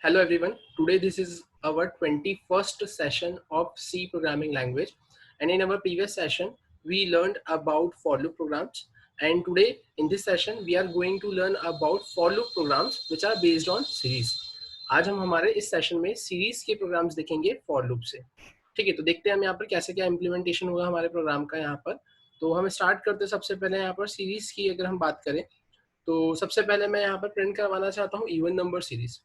Hello everyone. Today this is our 21st session of C programming language, and in our previous session we learned about for loop programs, and today in this session we are going to learn about for loop programs which are based on series. आज हम हमारे इस session में series के programmes देखेंगे for loop से. ठीक है, तो देखते हैं हम यहाँ पर कैसे क्या इम्प्लीमेंटेशन होगा हमारे प्रोग्राम का यहाँ पर. तो हम स्टार्ट करते हैं सबसे पहले यहाँ पर सीरीज की अगर हम बात करें तो सबसे पहले मैं यहाँ पर प्रिंट करवाना चाहता हूँ इवन नंबर सीरीज.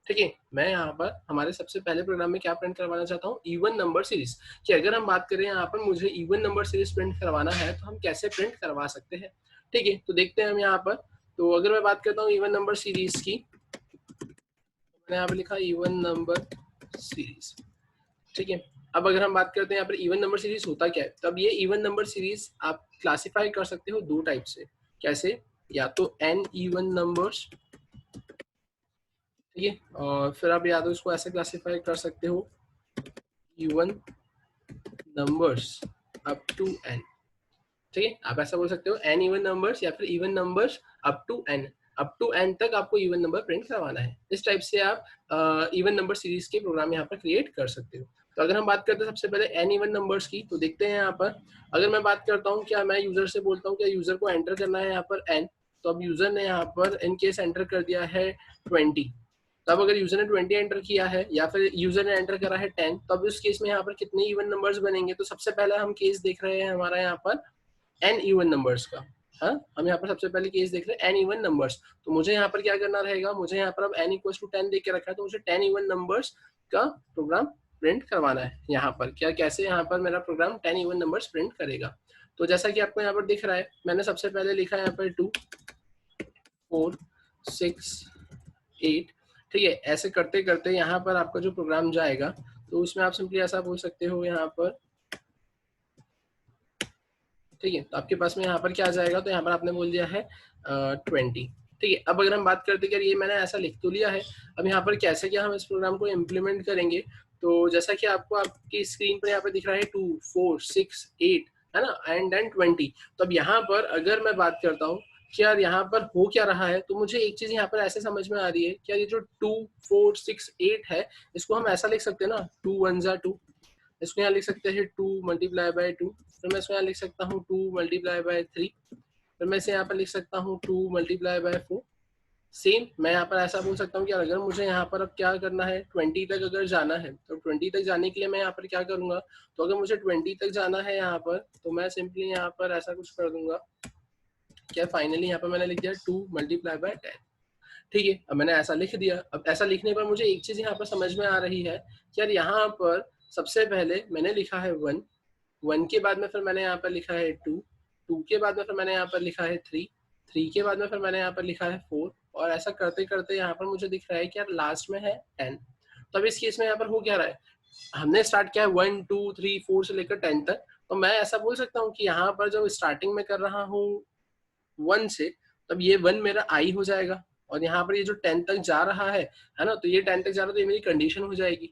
ठीक है, मैं यहाँ पर हमारे सबसे पहले प्रोग्राम में क्या प्रिंट करवाना चाहता हूँ, इवन नंबर सीरीज. कि अगर हम बात करें यहाँ पर मुझे इवन नंबर सीरीज प्रिंट करवाना है तो हम कैसे प्रिंट करवा सकते हैं. ठीक है, तो देखते हैं हम यहाँ पर. तो अगर मैं बात करता हूँ इवन नंबर सीरीज की, मैंने यहाँ पर लिखा इवन नंबर सीरीज. ठीक है, अब अगर हम बात करते हैं यहाँ पर इवन नंबर सीरीज होता क्या है, तब ये इवन नंबर सीरीज आप क्लासिफाई कर सकते हो दो टाइप से. कैसे, या तो एन इवन नंबर्स, ठीक है, और फिर आप या तो इसको ऐसे क्लासिफाई कर सकते हो even numbers up to n. ठीक है, आप ऐसा बोल सकते हो एन इवन नंबर्स या फिर even numbers up to n. Up to n तक आपको इवन नंबर प्रिंट करवाना है. इस टाइप से आप इवन नंबर सीरीज के प्रोग्राम यहाँ पर क्रिएट कर सकते हो. तो अगर हम बात करते हैं सबसे पहले एन इवन नंबर्स की, तो देखते हैं यहाँ पर. अगर मैं बात करता हूँ, क्या मैं यूजर से बोलता हूँ क्या यूजर को एंटर करना है यहाँ पर एन, तो अब यूजर ने यहाँ पर इन केस एंटर कर दिया है 20. तब अगर यूजर ने 20 एंटर किया है या फिर यूजर ने एंटर करा है 10, तब इस केस में यहाँ पर कितने इवन नंबर्स बनेंगे. तो सबसे पहले हम केस देख रहे हैं हमारा यहाँ पर एन इवन नंबर्स का. हाँ, हम यहाँ पर सबसे पहले केस देख रहे हैं एन इवन नंबर्स. तो मुझे यहाँ पर क्या करना रहेगा, मुझे यहाँ पर अब एन इक्वल टू 10 देख के रखा है, तो मुझे 10 इवन नंबर्स का प्रोग्राम प्रिंट करवाना है. यहाँ पर क्या कैसे यहाँ पर मेरा प्रोग्राम 10 इवन नंबर्स प्रिंट करेगा. तो जैसा कि आपको यहाँ पर दिख रहा है, मैंने सबसे पहले लिखा है यहाँ पर 2 4 6 8. ठीक है, ऐसे करते करते यहाँ पर आपका जो प्रोग्राम जाएगा, तो उसमें आप सिंपली ऐसा बोल सकते हो यहाँ पर. ठीक है, तो आपके पास में यहाँ पर क्या आ जाएगा, तो यहाँ पर आपने बोल दिया है 20. ठीक है, अब अगर हम बात करते हैं कि ये मैंने ऐसा लिख तो लिया है, अब यहाँ पर कैसे क्या हम इस प्रोग्राम को इम्प्लीमेंट करेंगे. तो जैसा कि आपको आपकी स्क्रीन पर यहाँ पर दिख रहा है 2 4 6 8 है ना, एंड देन 20. तो अब यहाँ पर अगर मैं बात करता हूँ कि यार यहाँ पर हो क्या रहा है, तो मुझे एक चीज यहाँ पर ऐसे समझ में आ रही है कि यार ये जो 2 4 6 8 है, इसको हम ऐसा लिख सकते हैं ना, 2 1 2. इसको यहाँ लिख सकते हैं 2 मल्टीप्लाई बाय 2. फिर मैं इसको यहाँ लिख सकता हूँ 2 मल्टीप्लाई बाय 3. फिर मैं इसे यहाँ पर लिख सकता हूँ 2 मल्टीप्लाई बाय 4. सेम मैं यहाँ पर ऐसा बोल सकता हूँ कि अगर मुझे यहाँ पर अब क्या करना है, 20 तक अगर जाना है, तो 20 तक जाने के लिए मैं यहाँ पर क्या करूंगा. तो अगर मुझे 20 तक जाना है यहाँ पर, तो मैं सिंपली यहाँ पर ऐसा कुछ कर दूंगा. क्या फाइनली यहाँ पर मैंने लिख दिया 2 मल्टीप्लाई बाय 10. ठीक है, अब मैंने ऐसा लिख दिया. अब ऐसा लिखने पर मुझे एक चीज यहाँ पर समझ में आ रही है कि यार यहाँ पर सबसे पहले मैंने लिखा है 1, 1 के बाद में फिर मैंने यहाँ पर लिखा है 2, 2 के बाद में फिर मैंने यहाँ पर लिखा है 3, 3 के बाद में फिर मैंने यहाँ पर लिखा है 4, और ऐसा करते करते यहाँ पर मुझे दिख रहा है कि यार लास्ट में है 10. तो अब इस केस में यहाँ पर हो क्या रहा है, हमने स्टार्ट किया है 1 2 3 4 से लेकर 10 तक. तो मैं ऐसा बोल सकता हूँ कि यहाँ पर जब स्टार्टिंग में कर रहा हूँ 1 से, तब ये 1 मेरा आई हो जाएगा, और यहाँ पर ये जो 10 तक जा रहा है ना, तो ये 10 तक जा रहा है, तो ये मेरी कंडीशन हो जाएगी.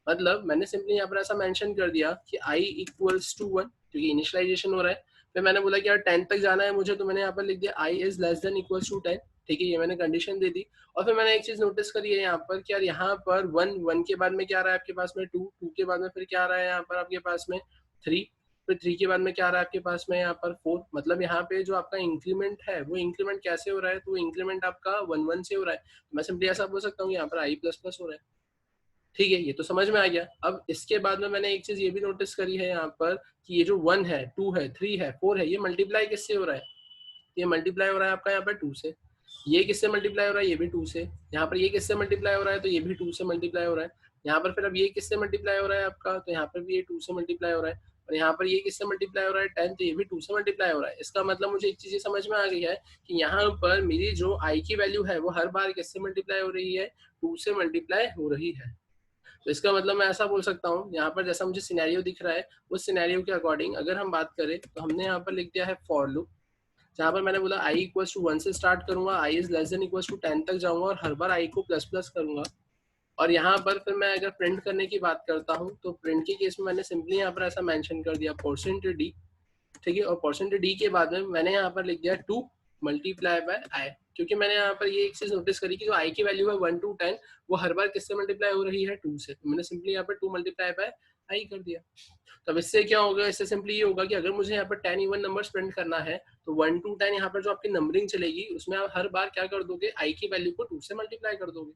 मतलब मैंने सिंपली यहाँ पर ऐसा मेंशन कर दिया कि i इक्वल्स टू 1, क्योंकि इनिशियलाइजेशन हो रहा है. फिर मैंने बोला कि यार 10 तक जाना है मुझे, तो मैंने यहाँ पर लिख दिया i is less than equals to 10. ठीक है, ये मैंने कंडीशन दे दी. और फिर मैंने एक चीज नोटिस करी है यहाँ पर कि यार यहाँ पर 1 के बाद में क्या आ रहा है आपके पास में 2, 2 के बाद में फिर क्या आ रहा है यहाँ पर आपके पास में 3, फिर 3 के बाद में क्या आ रहा है आपके पास में यहाँ पर 4. मतलब यहाँ पे जो आपका इंक्रीमेंट है, वो इंक्रीमेंट कैसे हो रहा है, तो इंक्रीमेंट आपका 1 1 से हो रहा है. तो मैं सिंपली ऐसा बोल सकता हूँ यहाँ पर i प्लस प्लस हो रहा है. ठीक है, ये तो समझ में आ गया. अब इसके बाद में मैंने एक चीज ये भी नोटिस करी है यहाँ पर कि ये जो 1 है, 2 है, 3 है, 4 है, ये मल्टीप्लाई किससे हो रहा है, ये मल्टीप्लाई हो रहा है आपका यहाँ पर 2 से. ये किससे मल्टीप्लाई हो रहा है, ये भी 2 से. यहाँ पर ये किससे मल्टीप्लाई हो रहा है, तो ये भी 2 से मल्टीप्लाई हो रहा है. यहाँ पर फिर अब ये किससे मल्टीप्लाई हो रहा है आपका, तो यहाँ पर भी ये 2 से मल्टीप्लाई हो रहा है. और यहाँ पर ये किससे मल्टीप्लाई हो रहा है 10, तो ये भी 2 से मल्टीप्लाई हो रहा है. इसका मतलब मुझे एक चीज ये समझ में आ गई है कि यहाँ पर मेरी जो i की वैल्यू है वो हर बार किससे मल्टीप्लाई हो रही है, 2 से मल्टीप्लाई हो रही है. तो इसका मतलब मैं ऐसा बोल सकता हूँ, यहाँ पर जैसा मुझे सिनेरियो दिख रहा है, उस सिनेरियो के अकॉर्डिंग अगर हम बात करें, तो हमने यहाँ पर लिख दिया है फॉर लूप, जहाँ पर मैंने बोला i इक्वल्स टू 1 से स्टार्ट करूंगा, i is less than equals to 10 तक जाऊंगा, और हर बार i को प्लस प्लस करूंगा. और यहाँ पर फिर मैं अगर प्रिंट करने की बात करता हूँ, तो प्रिंट के केस में मैंने सिंपली यहाँ पर ऐसा मेंशन कर दिया %d. ठीक है, और %d के बाद में मैंने यहाँ पर लिख दिया 2 मल्टीप्लाई बाय आई, क्योंकि मैंने यहाँ पर ये एक चीज नोटिस करी कि जो आई की वैल्यू है 1 to 10 वो हर बार किससे मल्टीप्लाई हो रही है 2 से, तो मैंने सिंपली यहाँ पर 2 मल्टीप्लाई बाय आई कर दिया। तो अब इससे क्या होगा, इससे सिंपली ये होगा कि अगर मुझे यहाँ पर 10 इवन नंबर्स प्रिंट करना है तो 1 to 10 यहाँ पर जो आपकी नंबरिंग चलेगी उसमें आप हर बार क्या कर दोगे, आई की वैल्यू को 2 से मल्टीप्लाई कर दोगे।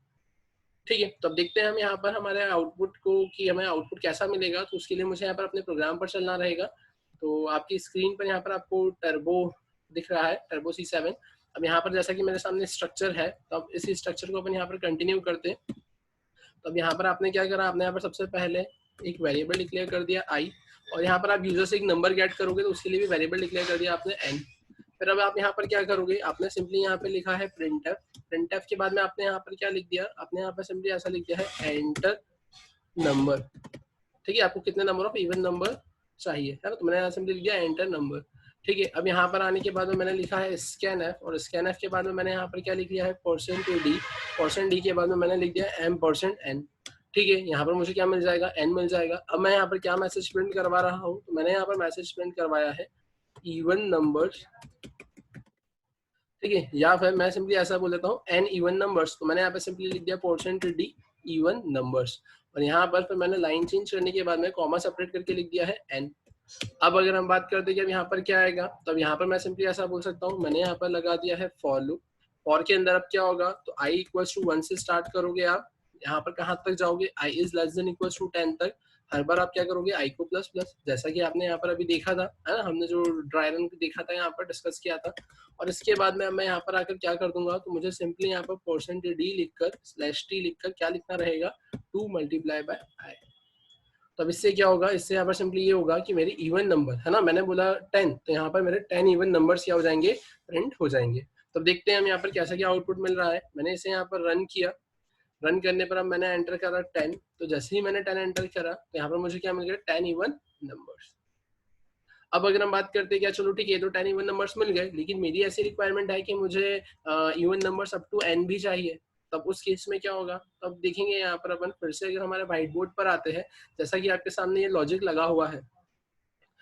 ठीक है, तो अब देखते हैं हम यहाँ पर हमारे आउटपुट को कि हमें आउटपुट कैसा मिलेगा। तो उसके लिए मुझे यहाँ पर अपने प्रोग्राम पर चलना रहेगा। तो आपकी स्क्रीन पर यहाँ पर आपको टर्बो दिख रहा है, टर्बो C7। अब यहाँ पर जैसा कि मेरे सामने स्ट्रक्चर है, तो अब इसी स्ट्रक्चर को अपन यहाँ पर कंटिन्यू करते हैं। तो अब यहाँ पर आपने क्या करा, आपने यहाँ पर सबसे पहले एक वेरिएबल डिक्लेयर कर दिया आई, और यहाँ पर आप यूजर से एक नंबर गेट करोगे तो उसके लिए भी वेरिएबल डिक्लेयर कर दिया आपने एन। फिर अब आप यहाँ पर क्या करोगे, आपने सिंपली यहाँ पे लिखा है प्रिंटफ। प्रिंटफ के बाद में आपने यहाँ पर क्या लिख दिया, आपने यहाँ पर सिंपली ऐसा लिख दिया है एंटर नंबर। ठीक है, आपको कितने नंबर ऑफ इवन नंबर चाहिए, है ना, तो मैंने यहाँ सिंपली लिख दिया एंटर नंबर। ठीक है, अब यहाँ पर आने के बाद में मैंने लिखा है स्कैन एफ, और स्कैन एफ के बाद में मैंने यहाँ पर क्या लिख दिया है %d। %d के बाद में मैंने लिख दिया m%n। ठीक है, यहाँ पर मुझे क्या मिल जाएगा, n मिल जाएगा। अब मैं यहाँ पर क्या मैसेज प्रिंट करवा रहा हूँ, तो मैंने यहाँ पर मैसेज प्रिंट करवाया है इवन नंबर्स। ठीक है, या फिर मैं सिंपली ऐसा बोल देता हूँ n इवन नंबर्स, तो मैंने यहाँ पर सिंपली लिख दिया %d इवन नंबर्स, और यहाँ पर फिर मैंने लाइन चेंज करने के बाद में कॉमा सेपरेट करके लिख दिया है n। अब अगर हम बात करते हैं कि अब यहाँ पर क्या आएगा, तो अब यहाँ पर मैं सिंपली ऐसा बोल सकता हूँ, मैंने यहाँ पर लगा दिया है फॉर लूप। फॉर के अंदर अब क्या होगा, तो i इक्वल्स टू 1 से स्टार्ट करोगे आप, यहाँ पर कहाँ तक जाओगे, i is less than equals to 10 तक। हर बार आप क्या करोगे, i को प्लस प्लस, जैसा कि आपने यहाँ पर अभी देखा था, है ना, हमने जो ड्राई रन देखा था यहाँ पर डिस्कस किया था। और इसके बाद में मैं यहाँ पर आकर क्या कर दूंगा, तो मुझे सिंपली यहाँ पर %d लिखकर /t लिखकर क्या लिखना रहेगा, 2 मल्टीप्लाई बाय आई। तो अब इससे क्या होगा, इससे यहाँ पर सिंपली ये होगा कि मेरी इवन नंबर, है ना, मैंने बोला 10, तो यहाँ पर मेरे 10 इवन नंबर्स क्या हो जाएंगे, प्रिंट हो जाएंगे। तो देखते हैं हम यहाँ पर कैसा क्या आउटपुट मिल रहा है। मैंने इसे यहाँ पर रन किया, रन करने पर अब मैंने एंटर करा 10, तो जैसे ही मैंने 10 एंटर करा तो यहाँ पर मुझे क्या मिल गया, 10 इवन नंबर्स। अब अगर हम बात करते हैं क्या, चलो ठीक है, तो 10 इवन नंबर्स मिल गए, लेकिन मेरी ऐसी रिक्वायरमेंट है कि मुझे even numbers up to n भी चाहिए। तब उस केस में क्या होगा, तब देखेंगे यहाँ पर अपन फिर से अगर हमारे व्हाइट बोर्ड पर आते हैं, जैसा कि आपके सामने ये लॉजिक लगा हुआ है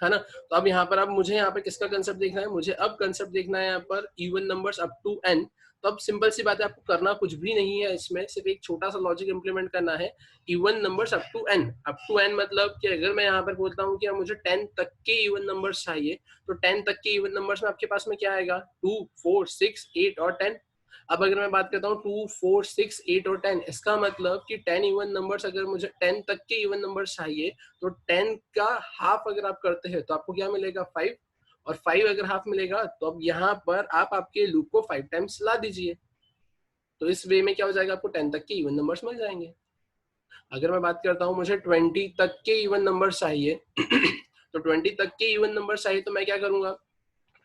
ना। तो अब यहाँ पर अब मुझे यहाँ पर किसका कंसेप्ट देखना है, मुझे अब कंसेप्ट देखना है यहाँ पर even numbers up to n। तो अब सिंपल सी बात है, आपको करना कुछ भी नहीं है, इसमें सिर्फ एक छोटा सा लॉजिक इंप्लीमेंट करना है, even numbers up to n। Up to n मतलब कि अगर मैं यहाँ पर बोलता हूँ कि मुझे 10 तक के इवन नंबर्स चाहिए, तो 10 तक के इवन नंबर्स में आपके पास में क्या आएगा, 2, 4, 6, 8 और 10। अब अगर मैं बात करता हूँ 2, 4, 6, 8 और 10, इसका मतलब कि 10 इवन नंबर्स, अगर मुझे 10 तक के इवन नंबर्स चाहिए तो 10 का हाफ अगर आप करते हैं तो आपको क्या मिलेगा, 5, और 5 अगर हाफ मिलेगा तो अब यहाँ पर आप आपके लूप को 5 टाइम्स चला दीजिए। तो इस वे में क्या हो जाएगा, आपको 10 तक के इवन नंबर्स मिल जाएंगे। अगर मैं बात करता हूँ मुझे 20 तक के इवन नंबर्स चाहिए तो 20 तक के इवन नंबर्स चाहिए तो मैं क्या करूंगा,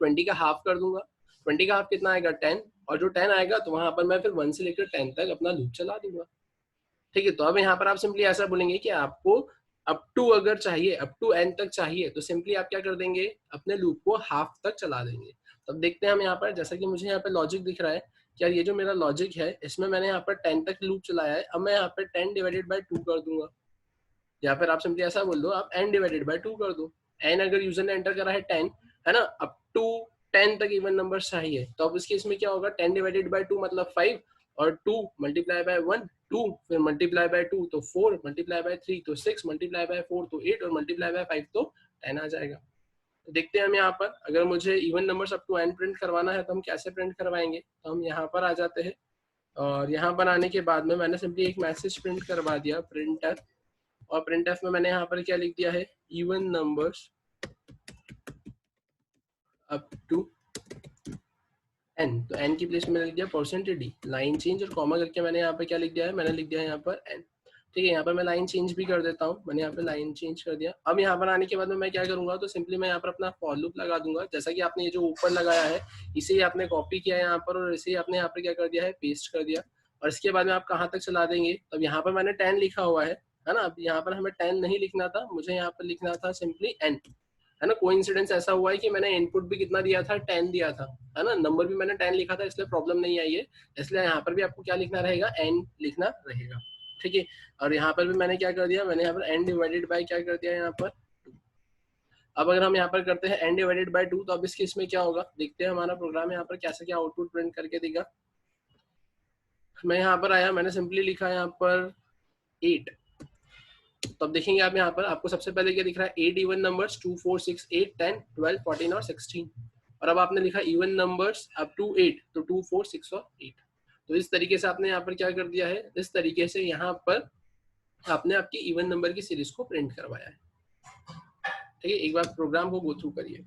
20 का हाफ कर दूंगा। 20 का हाफ कितना आएगा, 10, और जो 10 आएगा तो वहां पर मैं फिर 1 से लेकर 10 तक अपना लूप चला दूंगा। ठीक है, तो अब यहाँ पर आप सिंपली ऐसा बोलेंगे कि आपको अप टू अगर चाहिए, अप टू n तक चाहिए, तो सिंपली आप क्या कर देंगे, अपने लूप को हाफ तक चला देंगे। तो अब देखते हैं हम यहाँ पर, जैसा कि मुझे यहाँ पे लॉजिक दिख रहा है, क्या ये जो मेरा लॉजिक है इसमें मैंने यहाँ पर 10 तक लूप चलाया है। अब मैं यहाँ पर 10 डिवाइडेड बाय 2 कर दूंगा, या फिर आप सिंपली ऐसा बोल दो, आप n डिवाइडेड बाय 2 कर दो। n अगर यूजर ने एंटर करा है 10, है ना, अप टू 10 तक इवन नंबर चाहिए, तो अब इस केस में क्या होगा, 10 डिवाइडेड बाय 2 मतलब 5, और 2 मल्टीप्लाई बाय 1 2, फिर मल्टीप्लाई बाय 2 तो 4, मल्टीप्लाई बाय 3 तो 6, मल्टीप्लाई बाय 4 तो 8, और मल्टीप्लाई बाय 5 तो 10 आ जाएगा। तो देखते हैं हम यहाँ पर, अगर मुझे even numbers up to n print करवाना है तो हम कैसे प्रिंट करवाएंगे। तो हम यहाँ पर आ जाते हैं, और यहाँ पर आने के बाद में मैंने सिंपली एक मैसेज प्रिंट करवा दिया प्रिंटर, और प्रिंट में मैंने यहाँ पर क्या लिख दिया है, even numbers up to n। तो n की प्लेस में लिख दिया %d, लाइन चेंज और कॉमा करके मैंने यहाँ पे क्या लिख दिया है, मैंने लिख दिया है यहाँ पर n। ठीक है, यहाँ पर मैं लाइन चेंज भी कर देता हूँ, मैंने यहाँ पे लाइन चेंज कर दिया। अब यहाँ पर आने के बाद में मैं क्या करूंगा, तो सिंपली मैं यहाँ पर अपना फॉर लूप लगा दूंगा, जैसा कि आपने ये जो ऊपर लगाया है इसे ही आपने कॉपी किया है यहाँ पर, और इसे ही आपने यहाँ पर क्या कर दिया है, पेस्ट कर दिया। और इसके बाद में आप कहाँ तक चला देंगे, तब यहाँ पर मैंने 10 लिखा हुआ है ना। अब यहाँ पर हमें 10 नहीं लिखना था, मुझे यहाँ पर लिखना था सिंपली n, है ना। कोइंसिडेंस ऐसा हुआ है कि मैंने इनपुट भी कितना दिया था, 10 दिया था, है ना, नंबर भी मैंने 10 लिखा था, इसलिए प्रॉब्लम नहीं आई है। इसलिए यहाँ पर भी आपको क्या लिखना रहेगा, n लिखना रहेगा। ठीक है, और यहाँ पर भी मैंने क्या कर दिया, मैंने यहाँ पर n डिवाइडेड बाय क्या कर दिया यहाँ पर 2। अब अगर हम यहाँ पर करते हैं n डिवाइडेड बाय 2, तो अब इस केस में क्या होगा, देखते हैं हमारा प्रोग्राम यहाँ पर कैसे क्या आउटपुट प्रिंट करके देगा। मैं यहाँ पर आया, मैंने सिंपली लिखा यहाँ पर 8। तो अब देखेंगे आप यहाँ पर आपको सबसे पहले क्या दिख रहा है, 8 इवन नंबर्स 2 4 6 8 10 12 14 और 16। और अब आपने लिखा इवन नंबर्स अप टू 8, तो 2 4 6 और 8। तो इस तरीके से आपने यहाँ पर क्या कर दिया है, इस तरीके से यहाँ पर आपने आपकी इवन नंबर की सीरीज को प्रिंट करवाया है। ठीक है, एक बार प्रोग्राम को गो थ्रू करिए।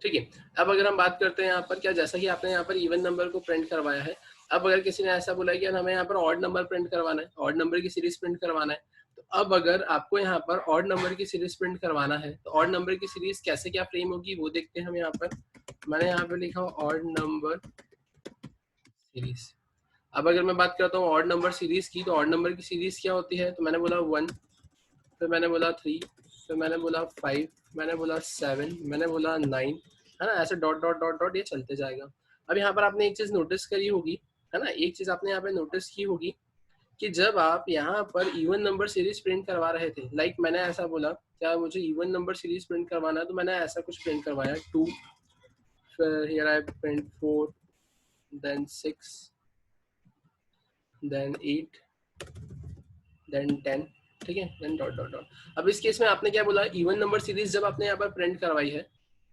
ठीक है, अब अगर हम बात करते हैं यहाँ पर क्या, जैसा कि आपने यहाँ पर इवन नंबर को प्रिंट करवाया है, अब अगर किसी ने ऐसा बोला कि हमें यहाँ पर ऑड नंबर प्रिंट करवाना है, ऑड नंबर की सीरीज प्रिंट करवाना है, तो अब अगर आपको यहाँ पर ऑड नंबर की सीरीज प्रिंट करवाना है, तो ऑड नंबर की सीरीज कैसे क्या फ्रेम होगी वो देखते हैं हम यहाँ पर। मैंने यहाँ पे लिखा ऑड नंबर सीरीज। अब अगर मैं बात करता हूँ ऑड नंबर सीरीज की, तो ऑड नंबर की सीरीज क्या होती है, तो मैंने बोला 1, फिर मैंने बोला 3, फिर मैंने बोला 5, मैंने बोला 7, मैंने बोला 9, है ना, ऐसे डॉट डॉट डॉट डॉट ये चलते जाएगा। अब यहाँ पर आपने एक चीज नोटिस करी होगी, है ना, एक चीज आपने यहाँ पे नोटिस की होगी कि जब आप यहाँ पर इवन नंबर सीरीज प्रिंट करवा रहे थे, लाइक मैंने ऐसा बोला क्या मुझे इवन नंबर सीरीज प्रिंट करवाना है, तो मैंने ऐसा कुछ प्रिंट करवाया 2, फिर here I print 4, then 6, then 8, then 10। ठीक है, देन डॉट डॉट डॉट। अब इस केस में आपने क्या बोला, इवन नंबर सीरीज जब आपने यहाँ पर प्रिंट करवाई है,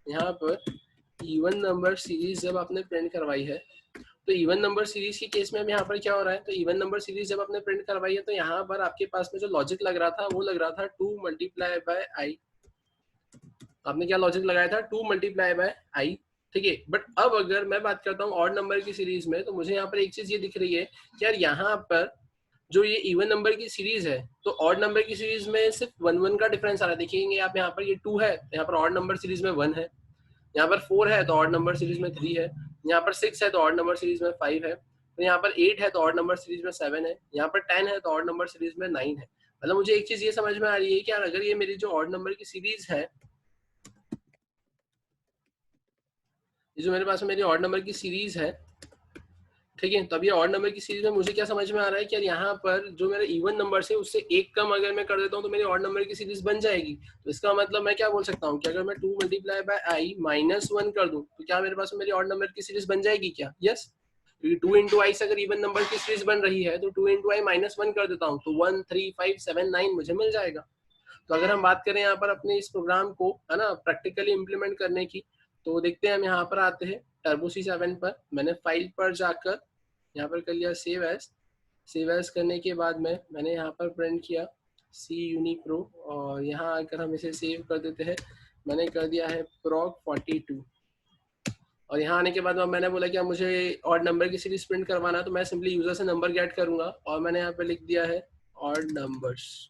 यहाँ पर इवन नंबर सीरीज जब आपने प्रिंट करवाई है, तो इवन नंबर सीरीज के केस में अब यहाँ पर क्या हो रहा है, तो इवन नंबर सीरीज जब आपने प्रिंट करवाई है, तो यहाँ पर आपके पास में जो लॉजिक लग रहा था वो लग रहा था 2 मल्टीप्लाई बाय आई। आपने क्या लॉजिक लगाया था, 2 मल्टीप्लाई बाय आई। ठीक है, बट अब अगर मैं बात करता हूँ ऑड नंबर की सीरीज में, तो मुझे यहाँ पर एक चीज ये दिख रही है कि यार यहाँ पर जो ये इवन नंबर की सीरीज है, तो ऑड नंबर की सीरीज में सिर्फ 1 1 का डिफरेंस आ रहा है। देखिए आप यहाँ पर ये 2 है, यहाँ पर ऑड नंबर सीरीज में 1 है, यहाँ पर 4 है तो ऑड नंबर सीरीज में 3 है, यहाँ पर 6 है तो ऑड नंबर सीरीज में 5 है, तो यहाँ पर 8 है तो ऑड नंबर सीरीज में 7 है, यहाँ पर 10 है तो ऑड नंबर सीरीज में 9 है। मतलब मुझे एक चीज ये समझ में आ रही है कि यार अगर ये मेरी जो ऑड नंबर की सीरीज है, ये जो मेरे पास मेरी ऑड नंबर की सीरीज है, ठीक है, तो अब ये ऑड नंबर की सीरीज में मुझे क्या समझ में आ रहा है कि यार यहाँ पर जो मेरे इवन नंबर है उससे एक कम अगर मैं कर देता हूँ तो मेरी ऑड नंबर की सीरीज बन जाएगी। तो इसका मतलब मैं क्या बोल सकता हूँ कि अगर मैं 2 मल्टीप्लाई बाय आई माइनस 1 कर दूं, तो क्या मेरे पास मेरी ऑड नंबर की सीरीज बन जाएगी क्या? यस, क्योंकि 2 इंटू आई से अगर इवन नंबर की सीरीज बन रही है, तो 2 इंटू आई माइनस 1 कर देता हूँ, तो 1 3 5 7 9 मुझे मिल जाएगा। तो अगर हम बात करें यहाँ पर अपने इस प्रोग्राम को, है ना, प्रैक्टिकली इम्प्लीमेंट करने की, तो देखते हैं हम यहाँ पर आते हैं टर्बो C7 पर। मैंने फाइल पर जाकर यहाँ पर कर लिया सेव एज। सेव एज करने के बाद में मैंने यहाँ पर प्रिंट किया सी यूनिप्रो, और यहाँ आकर हम इसे सेव कर देते हैं। मैंने कर दिया है proc 42, और यहाँ आने के बाद मैंने बोला कि मुझे ऑड नंबर की सीरीज प्रिंट करवाना, तो मैं सिंपली यूजर से नंबर गेट करूंगा, और मैंने यहाँ पे लिख दिया है ऑड नंबर्स।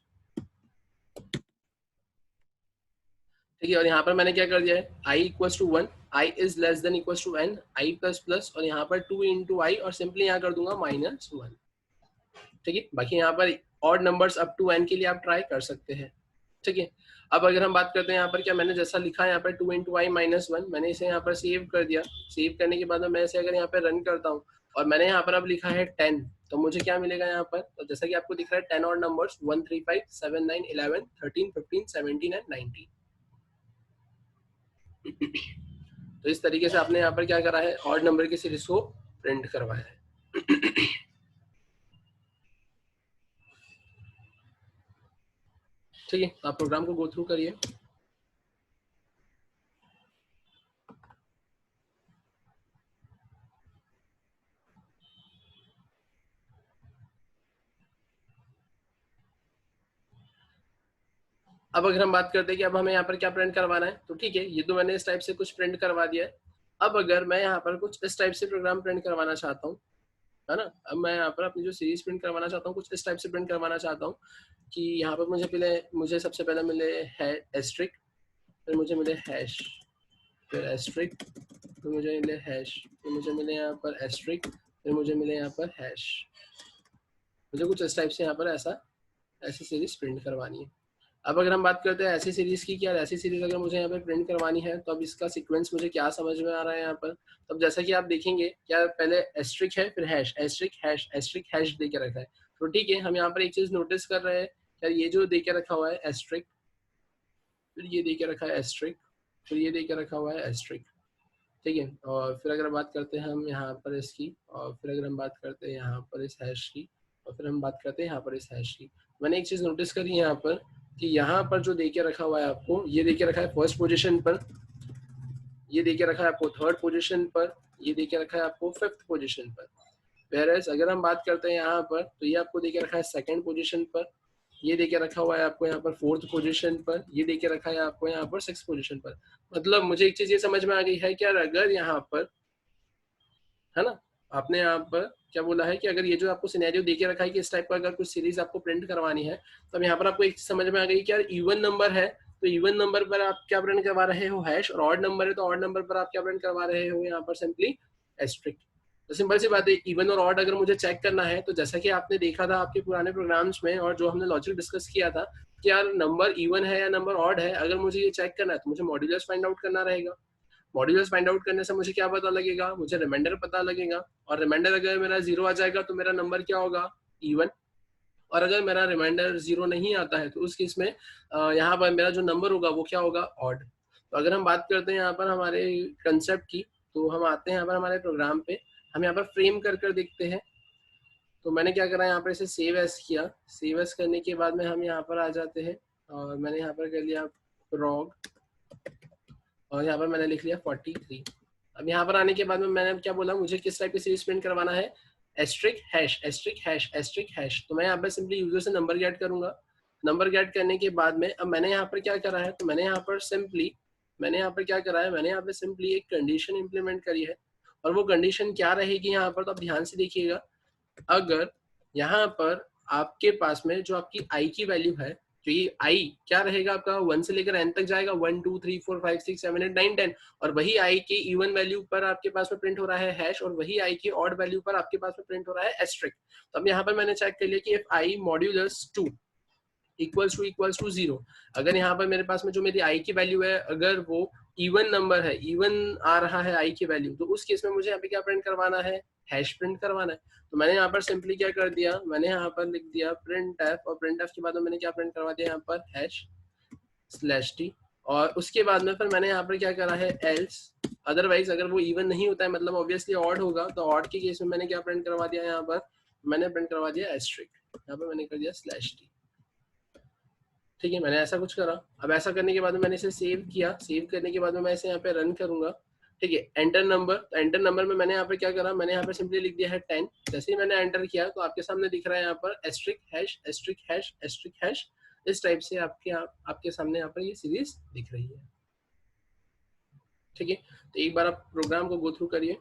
ठीक है, और यहाँ पर मैंने क्या कर दिया है, i equals to 1, i is less than equals to n, i plus plus, और यहाँ पर 2 इंटू आई, और सिंपली यहाँ कर दूंगा -1। ठीक है, बाकी यहाँ पर odd numbers up to n के लिए आप ट्राई कर सकते हैं। ठीक है, अब अगर हम बात करते हैं यहाँ पर क्या मैंने जैसा लिखा है यहाँ पर 2 इंटू आई -1, मैंने इसे यहाँ पर सेव कर दिया। सेव करने के बाद में मैं इसे अगर यहाँ पर रन करता हूँ, और मैंने यहाँ पर अब लिखा है 10, तो मुझे क्या मिलेगा यहाँ पर, तो जैसा कि आपको दिख रहा है 10 और नंबर्स 1 3 5 7 9 11 13 15 17 एंड 19। तो इस तरीके से आपने यहाँ पर क्या करा है, ऑड नंबर की सीरीज को प्रिंट करवाया है। ठीक है, आप प्रोग्राम को गो थ्रू करिए। अब अगर हम बात करते हैं कि अब हमें यहाँ पर क्या प्रिंट करवाना है, तो ठीक है, ये तो मैंने इस टाइप से कुछ प्रिंट करवा दिया है। अब अगर मैं यहाँ पर कुछ इस टाइप से प्रोग्राम प्रिंट करवाना चाहता हूँ, है ना, अब मैं यहाँ पर अपनी जो सीरीज प्रिंट करवाना चाहता हूँ, कुछ इस टाइप से प्रिंट करवाना चाहता हूँ कि यहाँ पर मुझे सबसे पहले मिले है एस्ट्रिक, फिर मुझे मिले हैश, फिर एस्ट्रिक, फिर मुझे मिले हैश, फिर मुझे मिले यहाँ पर एस्ट्रिक, फिर मुझे मिले यहाँ पर हैश। मुझे कुछ इस टाइप से यहाँ पर ऐसी सीरीज प्रिंट करवानी है। अब अगर हम बात करते हैं ऐसी सीरीज की, क्या ऐसी सीरीज अगर मुझे यहाँ पे प्रिंट करवानी है तो अब इसका सीक्वेंस मुझे क्या समझ में आ रहा है यहाँ पर। तो अब जैसा कि आप देखेंगे, क्या पहले एस्ट्रिक है, फिर हैश, एस्ट्रिक हैश दे के रखा है। तो ठीक है, हम यहाँ पर एक चीज नोटिस कर रहे हैं, क्या ये जो दे के रखा हुआ है एस्ट्रिक, फिर ये दे के रखा है एस्ट्रिक, फिर ये दे के रखा हुआ है एस्ट्रिक, ठीक है। और फिर अगर बात करते हैं हम यहाँ पर इसकी, और फिर अगर हम बात करते हैं यहाँ पर इस हैश की, और फिर हम बात करते हैं यहाँ पर इस हैश की, मैंने एक चीज़ नोटिस करी यहाँ पर कि यहाँ पर जो देके रखा हुआ है आपको, ये देके रखा है फर्स्ट पोजीशन पर, ये देके रखा है आपको थर्ड पोजीशन पर, ये देके रखा है आपको फिफ्थ पोजीशन पर। whereas अगर हम बात करते हैं यहाँ पर, तो ये आपको देके रखा है सेकंड पोजीशन पर, ये देके रखा हुआ है आपको यहाँ पर फोर्थ पोजीशन पर, ये देके रखा है आपको यहाँ पर सिक्स पोजीशन पर। मतलब मुझे एक चीज ये समझ में आ गई है कि यार अगर यहाँ पर, है ना, आपने यहाँ पर क्या बोला है कि अगर ये जो आपको सिनेरियो देके रखा है कि इस टाइप का अगर कुछ सीरीज आपको प्रिंट करवानी है, तो अब यहाँ पर आपको एक चीज समझ में आ गई कि यार इवन नंबर है तो इवन नंबर पर आप क्या प्रिंट करवा रहे हो हैश, और ऑड नंबर है तो ऑड नंबर पर आप क्या प्रिंट करवा रहे हो यहाँ पर सिंपली एस्ट्रिक। तो सिंपल सी बात है, इवन और ऑड अगर मुझे चेक करना है तो जैसा कि आपने देखा था आपके पुराने प्रोग्राम्स में और जो हमने लॉजिक डिस्कस किया था कि यार नंबर इवन है या नंबर ऑड है, अगर मुझे ये चेक करना है तो मुझे मॉड्यूलस फाइंड आउट करना रहेगा। मॉड्यूलस फाइंड आउट करने से मुझे क्या पता लगेगा, मुझे रिमाइंडर पता लगेगा, और रिमाइंडर अगर मेरा जीरो आ जाएगा तो मेरा नंबर क्या होगा, इवन। और अगर मेरा रिमाइंडर जीरो नहीं आता है तो उस केस में यहाँ पर मेरा जो नंबर होगा वो क्या होगा, ऑड। तो अगर हम बात करते हैं यहाँ पर हमारे कंसेप्ट की, तो हम आते हैं यहाँ पर हमारे प्रोग्राम पे, हम यहाँ पर फ्रेम कर कर देखते हैं। तो मैंने क्या करा यहाँ पर इसे सेव एस किया, सेव एस करने के बाद में हम यहाँ पर आ जाते हैं, और मैंने यहाँ पर कर लिया prog, और यहाँ पर मैंने लिख लिया 43। अब यहाँ पर आने के बाद में मैंने क्या बोला, मुझे किस टाइप की सीरीज प्रिंट करवाना है, asterisk hash, asterisk hash, asterisk hash. तो मैं यहाँ पर सिंपली यूजर से नंबर गेट करूंगा। नंबर गेट करने के बाद में अब मैंने यहाँ पर क्या करा है, तो मैंने यहाँ पर सिंपली, मैंने यहाँ पर क्या करा है, मैंने यहाँ पर सिंपली एक कंडीशन इंप्लीमेंट करी है। और वो कंडीशन क्या रहेगी यहाँ पर, तो आप ध्यान से देखिएगा, अगर यहाँ पर आपके पास में जो आपकी आई की वैल्यू है, तो ये आई क्या रहेगा आपका, 1 से लेकर n तक जाएगा, 1 2 3 4 5 6 7 8 9 10, और वही आई की इवन वैल्यू पर आपके पास में प्रिंट हो रहा है हैश, और वही आई की ऑड वैल्यू पर आपके पास में प्रिंट हो रहा है एस्ट्रिक। तो अब यहाँ पर मैंने चेक कर लिया कि if I modulus 2 equals to 0, अगर यहाँ पर मेरे पास में जो मेरी आई की वैल्यू है अगर वो इवन नंबर है, इवन आ रहा है आई की वैल्यू, तो उस केस में मुझे यहाँ पे क्या प्रिंट करवाना है, हैश प्रिंट करवाना है। तो मैंने यहाँ पर सिंपली क्या कर दिया, मैंने यहाँ पर लिख दिया प्रिंट एफ, और प्रिंट एफ के बाद में मैंने क्या प्रिंट करवा दिया यहाँ पर हैश स्लैश टी, और उसके बाद में फिर मैंने यहाँ पर क्या करा है एल्स, अदरवाइज अगर वो इवन नहीं होता है मतलब ऑब्वियसली ऑड होगा, तो ऑड के केस में मैंने क्या प्रिंट करवा दिया यहाँ पर, मैंने प्रिंट करवा दिया एस्ट्रिक, यहाँ पर मैंने कर दिया स्लैश टी। ठीक है, मैंने ऐसा कुछ करा। अब ऐसा करने के बाद में मैंने इसे सेव किया, सेव करने के बाद में मैं इसे यहाँ पे रन करूंगा। ठीक है, एंटर नंबर, तो एंटर नंबर में मैंने यहाँ पे क्या करा, मैंने यहाँ पे सिंपली लिख दिया है 10। जैसे ही मैंने एंटर किया तो आपके सामने दिख रहा है यहाँ पर asterisk hash, asterisk hash, asterisk hash, इस टाइप से आपके सामने यहाँ पर ये सीरीज दिख रही है। ठीक है, तो एक बार आप प्रोग्राम को गो थ्रू करिए।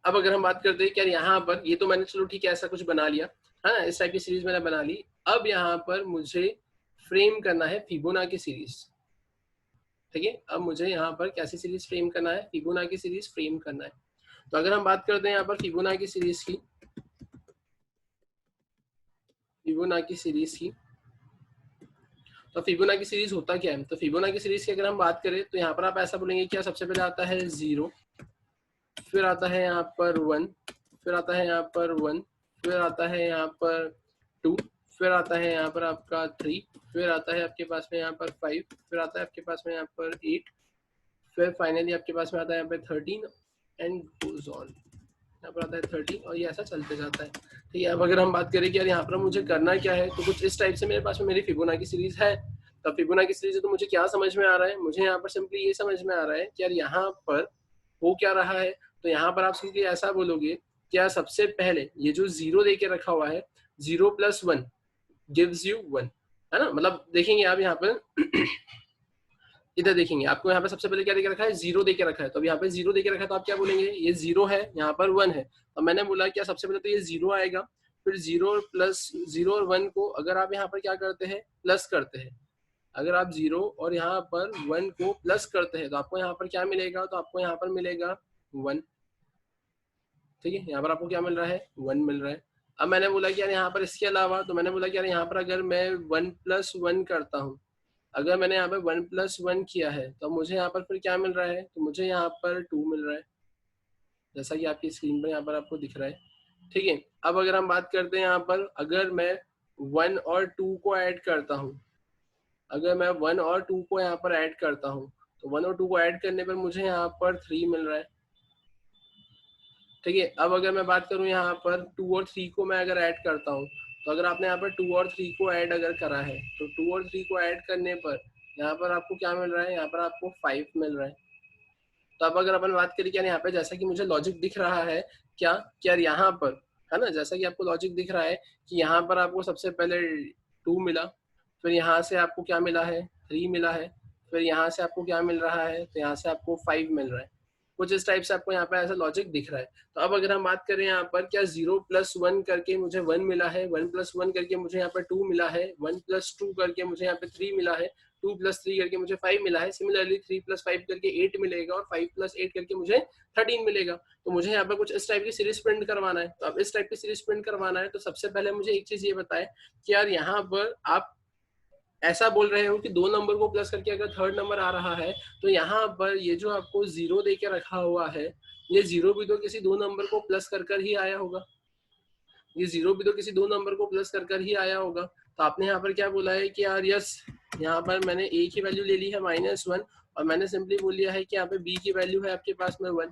अब अगर हम बात करते हैं कि यार यहाँ पर ये तो मैंने चलो ठीक है ऐसा कुछ बना लिया है ना, इस टाइप की सीरीज मैंने बना ली। अब यहाँ पर मुझे फ्रेम करना है फिबोनाची सीरीज। ठीक है, अब मुझे यहाँ पर कैसी सीरीज फ्रेम करना है, फिबोनाची सीरीज फ्रेम करना है। तो अगर हम बात करते हैं यहाँ पर फिबोनाची सीरीज की, फिबोनाची सीरीज की, तो फिबोनाची सीरीज होता क्या है, तो फिबोनाची सीरीज की अगर हम बात करें तो यहाँ पर आप ऐसा बोलेंगे क्या, सबसे पहले आता है 0, फिर आता है यहाँ पर 1, फिर आता है यहाँ पर 1, फिर आता है यहाँ पर 2, फिर आता है यहाँ पर आपका 3, फिर आता है आपके पास में यहाँ पर 5, फिर आता है आपके पास में यहाँ पर 8, फिर फाइनली आपके पास में आता है यहाँ पे 13 एंड गोज ऑन, यहाँ पर आता है 13, और ये ऐसा चलते जाता है। ठीक है, अब अगर हम बात करें कि यार यहाँ पर मुझे करना क्या है, तो कुछ इस टाइप से मेरे पास में मेरी फिबोनाची सीरीज है। तो फिबोनाची सीरीज है तो मुझे क्या समझ में आ रहा है, मुझे यहाँ पर सिंपली ये समझ में आ रहा है कि यार यहाँ पर हो क्या रहा है। तो यहाँ पर आप सिंपली ऐसा बोलोगे क्या, सबसे पहले ये जो 0 देके रखा हुआ है, 0 + 1 गिव्स यू 1, है ना। मतलब देखेंगे आप यहाँ पर इधर देखेंगे आपको यहाँ पे सबसे पहले क्या देके रखा है, 0 देके रखा है। तो अब यहाँ पे 0 देके रखा है तो आप क्या बोलेंगे, ये 0 है, यहाँ पर 1 है। तो मैंने बोला क्या, सबसे पहले तो ये 0 आएगा, फिर 0 + 0 और 1 को अगर आप यहाँ पर क्या करते हैं, प्लस करते हैं, अगर आप 0 और यहाँ पर 1 को प्लस करते हैं तो आपको यहाँ पर क्या मिलेगा, तो आपको यहाँ पर मिलेगा 1। ठीक है, यहाँ पर आपको क्या मिल रहा है, 1 मिल रहा है। अब मैंने बोला कि यार यहाँ पर इसके अलावा, तो मैंने बोला कि यार यहाँ पर अगर मैं 1+1 करता हूँ, अगर मैंने यहाँ पर 1+1 किया है तो मुझे यहाँ पर फिर क्या मिल रहा है, तो मुझे यहाँ पर 2 मिल रहा है, जैसा कि आपकी स्क्रीन पर यहाँ पर आपको दिख रहा है। ठीक है, अब अगर हम बात करते हैं यहाँ पर, अगर मैं 1 और 2 को ऐड करता हूँ, अगर मैं 1 और 2 को यहाँ पर ऐड करता हूँ, तो 1 और 2 को ऐड करने पर मुझे यहाँ पर 3 मिल रहा है। ठीक है, अब अगर मैं बात करूँ यहाँ पर 2 और 3 को मैं अगर ऐड करता हूँ, तो अगर आपने यहाँ पर 2 और 3 को ऐड अगर करा है, तो 2 और 3 को ऐड करने पर यहाँ पर आपको क्या मिल रहा है, यहाँ पर आपको 5 मिल रहा है। तो अब अगर अपन बात करें क्या यहाँ पे, जैसा कि मुझे लॉजिक दिख रहा है क्या, क्या यहाँ पर है ना, जैसा कि आपको लॉजिक दिख रहा है कि यहाँ पर आपको सबसे पहले 2 मिला, फिर यहाँ से आपको क्या मिला है, 3 मिला है, फिर यहाँ से आपको क्या मिल रहा है, तो यहाँ से आपको 5 मिल रहा है। कुछ इस टाइप से आपको यहाँ पे ऐसा लॉजिक दिख रहा है। तो अब अगर हम बात करें यहाँ पर, क्या 0+1 करके मुझे 1 मिला है, 1+1 करके मुझे यहाँ पर 2 मिला है, 1+2 करके मुझे यहाँ पे 3 मिला है, 2+3 करके मुझे 5 मिला है, सिमिलरली 3+5 करके 8 मिलेगा, और 5+8 करके मुझे 13 मिलेगा। तो मुझे यहाँ पर कुछ इस टाइप की सीरीज प्रिंट करवाना है। तो अब इस टाइप की सीरीज प्रिंट करवाना है, तो सबसे पहले मुझे एक चीज ये बताए कि यार यहाँ पर आप ऐसा बोल रहे हो कि 2 नंबर को प्लस करके अगर थर्ड नंबर आ रहा है, तो यहाँ पर ये जो आपको 0 दे के रखा हुआ है, ये 0 भी तो किसी 2 नंबर को प्लस कर ही आया होगा, ये 0 भी तो किसी 2 नंबर को प्लस कर ही आया होगा। तो आपने यहाँ पर क्या बोला है कि यार यस, यहाँ पर मैंने a की वैल्यू ले ली है -1, और मैंने सिंपली बोल लिया है कि यहाँ पे b की वैल्यू है आपके पास में 1,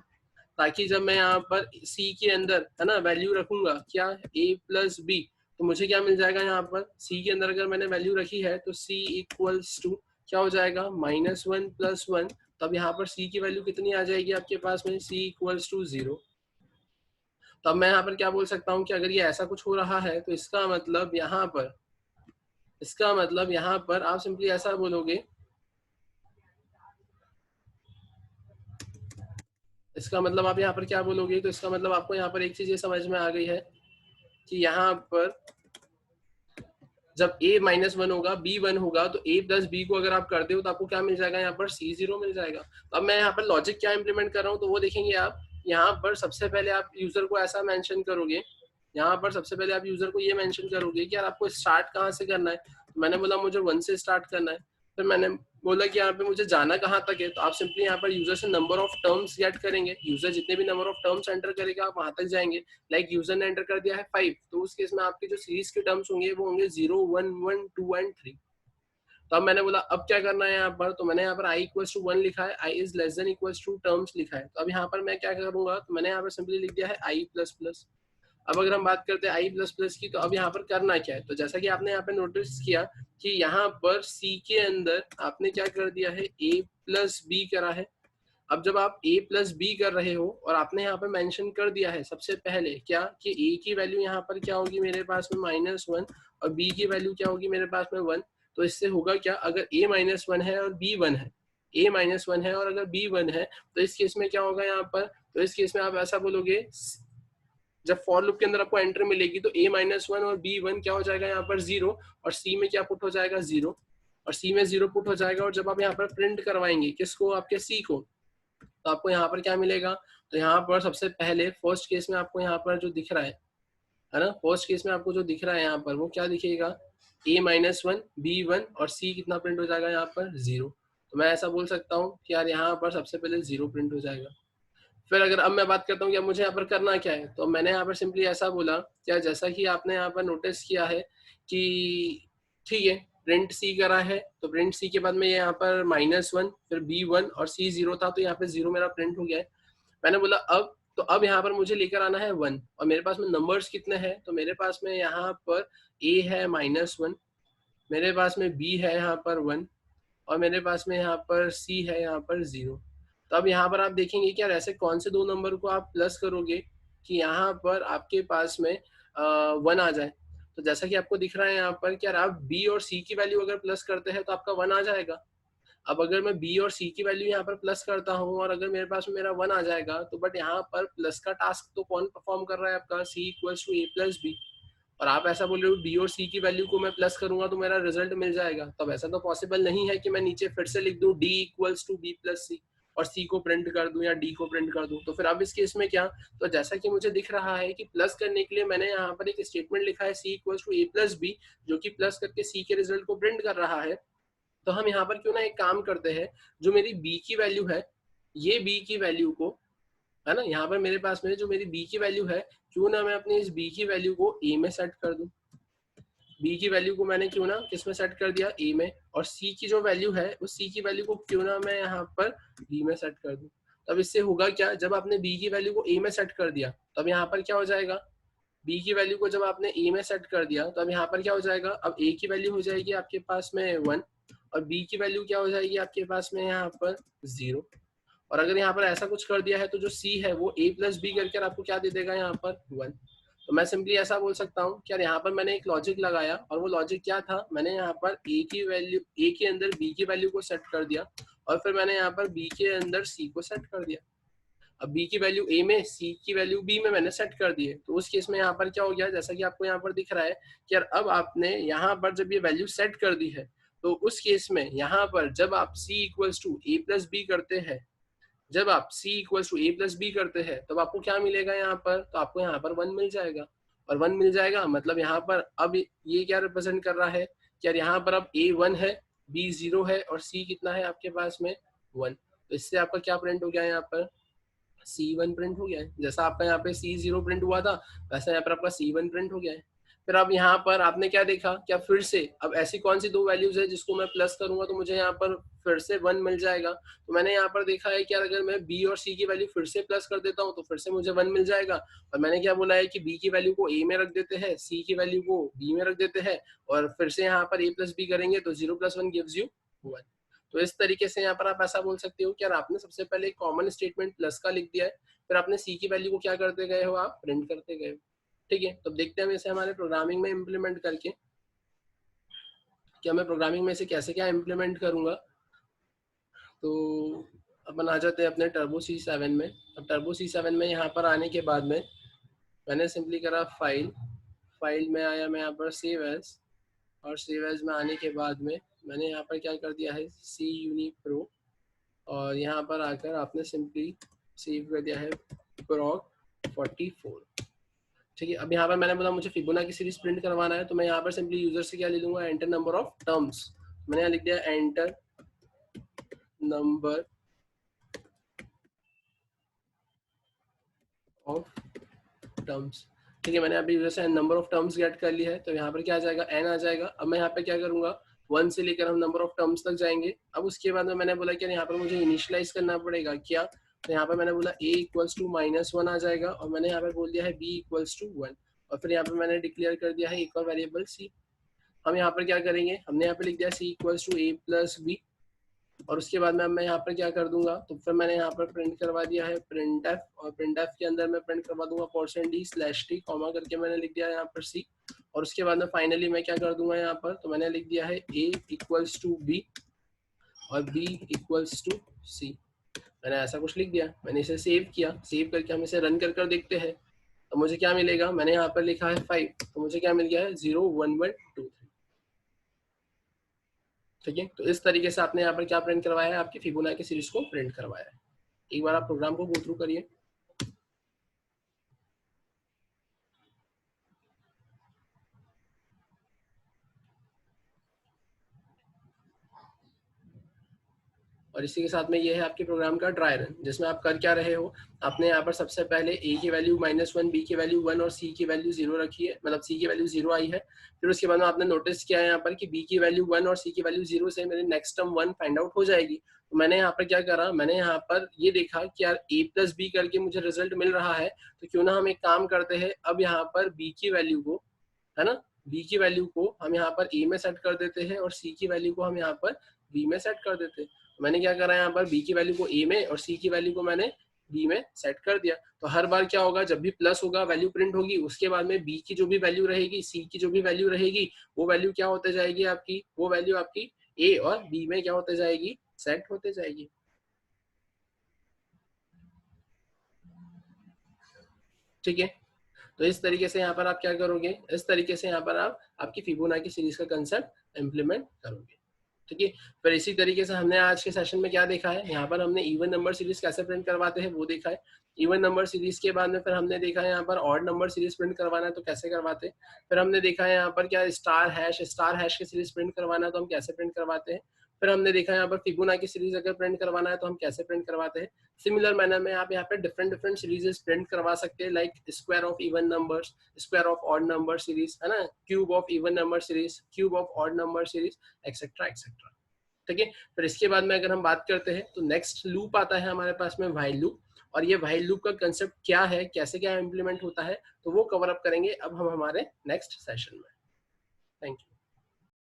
ताकि जब मैं यहाँ पर c के अंदर है ना वैल्यू रखूंगा क्या, a+b, तो मुझे क्या मिल जाएगा, यहाँ पर c के अंदर अगर मैंने वैल्यू रखी है तो c इक्वल्स टू क्या हो जाएगा, -1+1। तब यहाँ पर c की वैल्यू कितनी आ जाएगी आपके पास में, c इक्वल्स टू 0। तो अब मैं यहाँ पर क्या बोल सकता हूँ कि अगर ये ऐसा कुछ हो रहा है, तो इसका मतलब यहाँ पर आप सिंपली ऐसा बोलोगे, इसका मतलब आप यहाँ पर क्या बोलोगे, तो इसका मतलब आपको यहाँ पर एक चीज ये समझ में आ गई है कि यहाँ पर जब a-1 होगा, b 1 होगा, तो a+b को अगर आप करते हो तो आपको क्या मिल जाएगा, यहाँ पर c0 मिल जाएगा। तो अब मैं यहाँ पर लॉजिक क्या इंप्लीमेंट कर रहा हूँ, तो वो देखेंगे आप। यहाँ पर सबसे पहले आप यूजर को ऐसा मेंशन करोगे, यहाँ पर सबसे पहले आप यूजर को ये मेंशन करोगे कि यार आपको स्टार्ट कहाँ से करना है। तो मैंने बोला मुझे 1 से स्टार्ट करना है। फिर मैंने बोला कि यहाँ पे मुझे जाना कहाँ तक है, तो आप सिंपली यहाँ पर यूजर से नंबर ऑफ टर्म्स गेट करेंगे। यूजर जितने भी नंबर ऑफ टर्म्स एंटर करेगा आप वहां तक जाएंगे। लाइक यूजर ने एंटर कर दिया है 5, तो उस केस में आपके जो सीरीज के टर्म्स होंगे वो होंगे 0, 1, 1, 2 एंड 3। तो अब मैंने बोला अब क्या करना है यहाँ पर, तो मैंने यहाँ पर i = 1 लिखा है, i is less than equal to terms लिखा है। तो अब यहाँ पर मैं क्या करूंगा, तो मैंने यहाँ पर सिंपली लिख दिया है i++। अब अगर हम बात करते हैं i++ की, तो अब यहाँ पर करना क्या है, तो जैसा कि आपने यहाँ पे नोटिस किया कि यहाँ पर c के अंदर आपने क्या कर दिया है, a+b करा है। अब जब आप a+b कर रहे हो और आपने यहाँ पे मेंशन कर दिया है सबसे पहले क्या, कि a की वैल्यू यहाँ पर क्या होगी मेरे पास में -1, और b की वैल्यू क्या होगी मेरे पास में 1। तो इससे होगा क्या, अगर a-1 है और b 1 है, a-1 है और अगर b 1 है, तो इस केस में क्या होगा यहाँ पर, तो इस केस में आप ऐसा बोलोगे, जब फॉर लूप के अंदर आपको एंट्री मिलेगी तो a-1 और b1 क्या हो जाएगा यहाँ पर 0, और c में क्या पुट हो जाएगा 0, और c में 0 पुट हो जाएगा। और जब आप यहाँ पर प्रिंट करवाएंगे किसको, आपके c को, तो आपको यहाँ पर क्या मिलेगा, तो यहाँ पर सबसे पहले फर्स्ट केस में आपको यहाँ पर जो दिख रहा है ना, फर्स्ट केस में आपको जो दिख रहा है यहाँ पर वो क्या दिखेगा, a-1, b1 और c कितना प्रिंट हो जाएगा यहाँ पर 0। तो मैं ऐसा बोल सकता हूँ कि यार यहाँ पर सबसे पहले 0 प्रिंट हो जाएगा। फिर अगर अब मैं बात करता हूँ कि अब मुझे यहाँ पर करना क्या है, तो मैंने यहाँ पर सिंपली ऐसा बोला, क्या जैसा कि आपने यहाँ पर नोटिस किया है कि ठीक है प्रिंट सी करा है, तो प्रिंट सी के बाद में यहाँ पर -1 फिर b1 और c 0 था, तो यहाँ पे 0 मेरा प्रिंट हो गया है। मैंने बोला अब, तो अब यहाँ पर मुझे लेकर आना है 1, और मेरे पास में नंबर्स कितने हैं, तो मेरे पास में यहाँ पर a है -1, मेरे पास में b है यहाँ पर 1, और मेरे पास में यहाँ पर c है यहाँ पर 0। तो अब यहाँ पर आप देखेंगे कि यार ऐसे कौन से 2 नंबर को आप प्लस करोगे कि यहाँ पर आपके पास में 1 आ जाए। तो जैसा कि आपको दिख रहा है यहाँ पर कि यार आप b और c की वैल्यू अगर प्लस करते हैं तो आपका 1 आ जाएगा। अब अगर मैं b और c की वैल्यू यहाँ पर प्लस करता हूँ और अगर मेरे पास में मेरा 1 आ जाएगा, तो बट यहाँ पर प्लस का टास्क तो कौन परफॉर्म कर रहा है, आपका c = a+b। और आप ऐसा बोल रहे हो डी और सी की वैल्यू को मैं प्लस करूंगा तो मेरा रिजल्ट मिल जाएगा, तब ऐसा तो पॉसिबल नहीं है कि मैं नीचे फिर से लिख दूं D equals to B plus C और सी को प्रिंट कर दूं या डी को प्रिंट कर दूं। तो फिर अब इस केस में क्या, तो जैसा कि मुझे दिख रहा है कि प्लस करने के लिए मैंने यहाँ पर एक स्टेटमेंट लिखा है C equals to A plus B, जो कि प्लस करके सी के रिजल्ट को प्रिंट कर रहा है। तो हम यहाँ पर क्यों ना एक काम करते हैं, जो मेरी बी की वैल्यू है, ये बी की वैल्यू को, है ना, यहाँ पर मेरे पास में जो मेरी बी की वैल्यू है, क्यों ना मैं अपनी इस बी की वैल्यू को ए में सेट कर दूं। बी की वैल्यू को मैंने क्यों ना किस में सेट कर दिया, ए में, और सी की जो वैल्यू है उस सी की वैल्यू को क्यों ना मैं यहाँ पर बी में सेट कर दूं। तब इससे होगा क्या, जब आपने बी की वैल्यू को ए में सेट कर दिया तब यहाँ पर क्या हो जाएगा, बी की वैल्यू को जब आपने ए में सेट कर दिया तो अब यहाँ पर क्या हो जाएगा, अब ए की वैल्यू हो जाएगी आपके पास में 1 और बी की वैल्यू क्या हो जाएगी आपके पास में यहाँ पर 0। और अगर यहाँ पर ऐसा कुछ कर दिया है तो जो सी है वो ए प्लस बी करके आपको क्या दे देगा यहाँ पर 1। तो मैं सिंपली ऐसा बोल सकता हूँ कि यार यहाँ पर मैंने एक लॉजिक लगाया और वो लॉजिक क्या था, मैंने यहाँ पर ए की वैल्यू, ए के अंदर बी की वैल्यू को सेट कर दिया और फिर मैंने यहाँ पर बी के अंदर सी को सेट कर दिया। अब बी की वैल्यू ए में, सी की वैल्यू बी में मैंने सेट कर दी है, तो उस केस में यहाँ पर क्या हो गया, जैसा कि आपको यहाँ पर दिख रहा है कि यार अब आपने यहाँ पर जब ये वैल्यू सेट कर दी है तो उस केस में यहाँ पर जब आप c equals to A plus B करते हैं, जब आप c equals to A plus B करते हैं तब आपको क्या मिलेगा यहाँ पर, तो आपको यहाँ पर 1 मिल जाएगा। और 1 मिल जाएगा मतलब यहाँ पर अब ये क्या रिप्रेजेंट कर रहा है कि यार यहाँ पर अब a 1 है, b 0 है और c कितना है आपके पास में 1। तो इससे आपका क्या प्रिंट हो गया यहाँ पर, C1 प्रिंट हो गया है। जैसा आपका यहाँ पे C0 प्रिंट हुआ था वैसा यहाँ पर आपका C1 प्रिंट हो गया है। फिर अब यहाँ पर आपने क्या देखा, क्या फिर से अब ऐसी कौन सी दो वैल्यूज है जिसको मैं प्लस करूंगा तो मुझे यहाँ पर फिर से 1 मिल जाएगा। तो मैंने यहाँ पर देखा है कि अगर मैं B और C की वैल्यू फिर से प्लस कर देता हूँ तो फिर से मुझे 1 मिल जाएगा। और मैंने क्या बोला है कि B की वैल्यू को A में रख देते हैं, C की वैल्यू को B में रख देते हैं और फिर से यहाँ पर A प्लस B करेंगे तो 0 + 1 गिव्स यू 1। तो इस तरीके से यहाँ पर आप ऐसा बोल सकते हो कि यार आपने सबसे पहले कॉमन स्टेटमेंट प्लस का लिख दिया है, फिर आपने सी की वैल्यू को क्या करते गए हो, आप प्रिंट करते गए हो। ठीक है, तो देखते हैं हम इसे हमारे प्रोग्रामिंग में इम्प्लीमेंट करके, क्या मैं प्रोग्रामिंग में इसे कैसे क्या इम्प्लीमेंट करूंगा। तो अपन आ जाते हैं अपने टर्बो C7 में। अब टर्बो C7 में यहाँ पर आने के बाद में मैंने सिंपली करा फाइल, फाइल में आया मैं यहाँ पर सेव एज, और सेव एज में आने के बाद में मैंने यहाँ पर क्या कर दिया है सी यूनी प्रो, और यहाँ पर आकर आपने सिंपली सेव कर दिया है proc 44। ठीक है, अब यहाँ पर मैंने बोला मुझे फिबोनाची सीरीज प्रिंट करवाना है तो मैं यहाँ पर सिंपली यूजर से क्या ले लूंगा, एंटर नंबर ऑफ टर्म्स। मैंने यहाँ लिख दिया एंटर नंबर ऑफ टर्म्स। ठीक है, मैंने अभी यूजर से नंबर ऑफ टर्म्स गेट कर लिया है तो यहाँ पर क्या आ जाएगा, एन आ जाएगा। अब मैं यहाँ पे क्या करूंगा, 1 से लेकर हम नंबर ऑफ टर्म्स तक जाएंगे। अब उसके बाद में मैंने बोला कि यहाँ पर मुझे इनिशियलाइज करना पड़ेगा क्या, तो यहाँ पर मैंने बोला a इक्वल्स टू -1 आ जाएगा और मैंने यहाँ पर बोल दिया है b इक्वल्स टू 1 और फिर यहाँ पर मैंने डिक्लेयर कर दिया है एक और वेरिएबल c। हम यहाँ पर क्या करेंगे, हमने यहाँ पर लिख दिया c equals to a plus b और उसके बाद में मैं यहाँ पर क्या कर दूंगा, तो फिर मैंने यहाँ पर प्रिंट करवा दिया है प्रिंट एफ, और प्रिंट एफ के अंदर मैं प्रिंट करवा दूंगा %d/t कॉमा करके मैंने लिख दिया है यहाँ पर c। और उसके बाद में फाइनली मैं क्या कर दूंगा यहाँ पर, तो मैंने लिख दिया है a इक्वल्स टू b और b इक्वल्स टू c। मैंने ऐसा कुछ लिख दिया, मैंने इसे सेव किया, सेव करके हम इसे रन कर देखते हैं तो मुझे क्या मिलेगा, मैंने यहाँ पर लिखा है 5 तो मुझे क्या मिल गया है 0 1 1 2 3। ठीक है, तो इस तरीके से आपने यहाँ पर क्या प्रिंट करवाया है, आपकी फिबोनाची सीरीज को प्रिंट करवाया है। एक बार आप प्रोग्राम को गो थ्रू करिए। और इसी के साथ में ये है आपके प्रोग्राम का ड्राई रन, जिसमें आप कर क्या रहे हो, आपने यहाँ पर सबसे पहले a की वैल्यू -1, b की वैल्यू 1 और c की वैल्यू 0 रखी है, मतलब c की वैल्यू 0 आई है। फिर उसके बाद में आपने नोटिस किया है यहाँ पर कि b की वैल्यू 1 और c की वैल्यू 0 से मेरी नेक्स्ट टर्म 1 फाइंड आउट हो जाएगी। तो मैंने यहाँ पर क्या करा, मैंने यहाँ पर ये देखा कि यार a प्लस b करके मुझे रिजल्ट मिल रहा है, तो क्यों ना हम एक काम करते हैं, अब यहाँ पर b की वैल्यू को, है ना, b की वैल्यू को हम यहाँ पर a में सेट कर देते हैं और c की वैल्यू को हम यहाँ पर b में सेट कर देते हैं। मैंने क्या करा, यहाँ पर b की वैल्यू को a में और c की वैल्यू को मैंने b में सेट कर दिया। तो हर बार क्या होगा, जब भी प्लस होगा वैल्यू प्रिंट होगी, उसके बाद में b की जो भी वैल्यू रहेगी, c की जो भी वैल्यू रहेगी, वो वैल्यू क्या होते जाएगी आपकी, वो वैल्यू आपकी a और b में क्या होते जाएगी, सेट होते जाएगी। ठीक है, तो इस तरीके से यहाँ पर आप क्या करोगे, इस तरीके से यहाँ पर आप आपकी फिबोनाची सीरीज का कंसेप्ट इम्प्लीमेंट करोगे। ठीक है, फिर इसी तरीके से हमने आज के सेशन में क्या देखा है, यहाँ पर हमने इवन नंबर सीरीज कैसे प्रिंट करवाते हैं वो देखा है। इवन नंबर सीरीज के बाद में फिर हमने देखा है यहाँ पर ऑड नंबर सीरीज प्रिंट करवाना है तो कैसे करवाते हैं। फिर हमने देखा है यहाँ पर क्या स्टार हैश की सीरीज प्रिंट करवाना है तो हम कैसे प्रिंट करवाते हैं। फिर हमने देखा यहाँ पर फिबोनाची सीरीज अगर प्रिंट करवाना है तो हम कैसे प्रिंट करवाते हैं। सिमिलर मैनर में आप यहाँ पे डिफरेंट डिफरेंट सीरीजेस प्रिंट करवा सकते हैं, like square of even numbers, square of odd number series, है ना, cube of even number series, cube of odd number series, etcetera etcetera. ठीक है, फिर इसके बाद में अगर हम बात करते हैं तो नेक्स्ट लूप आता है हमारे पास में व्हाइल लूप, और ये व्हाइल लूप का कंसेप्ट क्या है, कैसे क्या इंप्लीमेंट होता है, तो वो कवर अप करेंगे अब हम हमारे नेक्स्ट सेशन में। Thank you.